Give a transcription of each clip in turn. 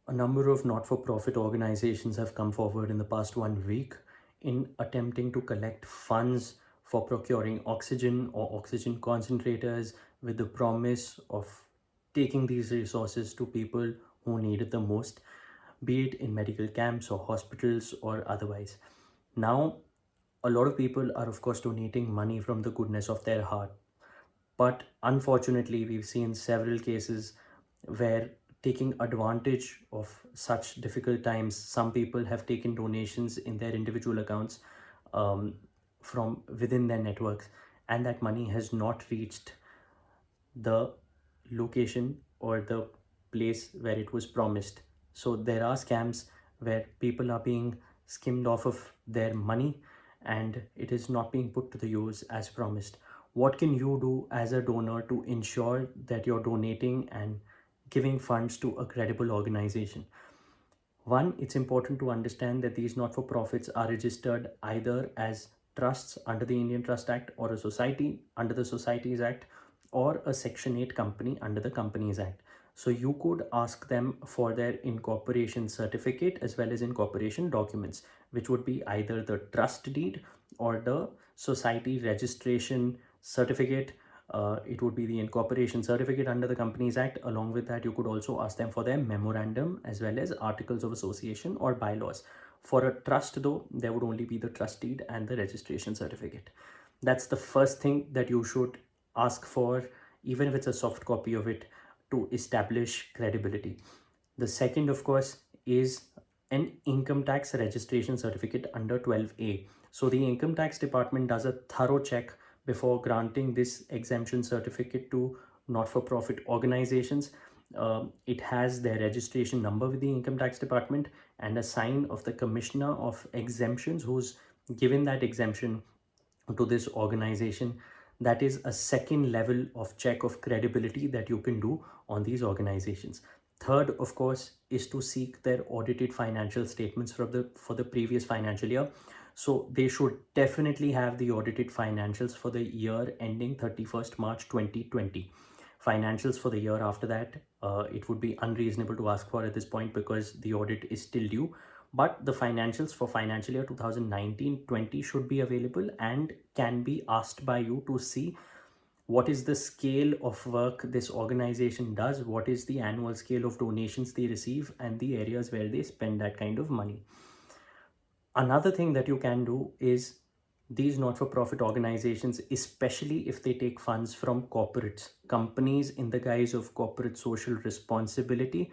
A number of not-for-profit organizations have come forward in the past 1 week in attempting to collect funds for procuring oxygen or oxygen concentrators with the promise of taking these resources to people who need it the most, be it in medical camps or hospitals or otherwise. Now, a lot of people are, of course, donating money from the goodness of their heart. But unfortunately, we've seen several cases where, taking advantage of such difficult times, some people have taken donations in their individual accounts um, from within their networks, and that money has not reached the location or the place where it was promised. So there are scams where people are being skimmed off of their money and it is not being put to the use as promised. What can you do as a donor to ensure that you're donating and giving funds to a credible organization? One, it's important to understand that these not for profits are registered either as trusts under the Indian Trust Act, or a society under the Societies Act, or a Section 8 company under the Companies Act. So you could ask them for their incorporation certificate as well as incorporation documents, which would be either the trust deed or the society registration certificate. It would be the incorporation certificate under the Companies Act. Along with that, you could also ask them for their memorandum as well as articles of association or bylaws. For a trust, though, there would only be the trust deed and the registration certificate. That's the first thing that you should ask for, even if it's a soft copy of it, to establish credibility. The second, of course, is an income tax registration certificate under 12A. So the income tax department does a thorough check before granting this exemption certificate to not-for-profit organizations. It has their registration number with the income tax department and a sign of the commissioner of exemptions who's given that exemption to this organization. That is a second level of check of credibility that you can do on these organizations. Third, of course, is to seek their audited financial statements for the previous financial year. So they should definitely have the audited financials for the year ending 31st March 2020. Financials for the year after that, it would be unreasonable to ask for at this point because the audit is still due. But the financials for financial year 2019-20 should be available and can be asked by you to see what is the scale of work this organization does, what is the annual scale of donations they receive, and the areas where they spend that kind of money. Another thing that you can do is these not-for-profit organizations, especially if they take funds from corporates, companies in the guise of corporate social responsibility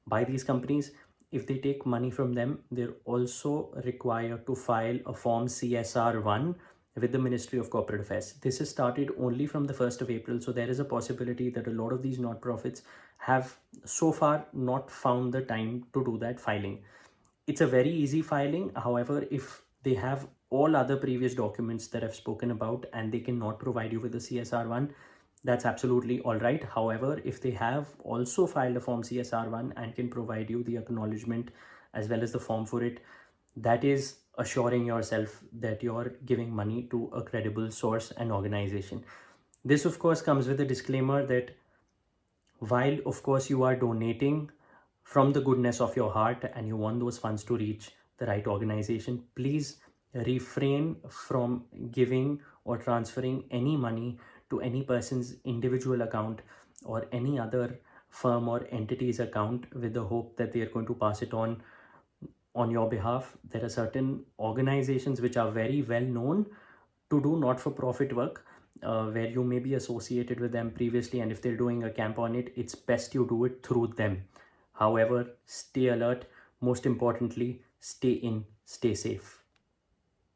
by these companies, if they take money from them, they're also required to file a form CSR1 with the Ministry of Corporate Affairs. This is started only from the 1st of April, so there is a possibility that a lot of these not-profits have so far not found the time to do that filing. It's a very easy filing. However, if they have all other previous documents that I've spoken about and they cannot provide you with the CSR1, that's absolutely all right. However, if they have also filed a form CSR1 and can provide you the acknowledgement as well as the form for it, that is assuring yourself that you're giving money to a credible source and organization. This, of course, comes with a disclaimer that while, of course, you are donating from the goodness of your heart and you want those funds to reach the right organization, please refrain from giving or transferring any money to any person's individual account or any other firm or entity's account with the hope that they are going to pass it on your behalf. There are certain organizations which are very well known to do not-for-profit work, where you may be associated with them previously, and if they're doing a camp on it, it's best you do it through them. However, stay alert. Most importantly, stay in, stay safe.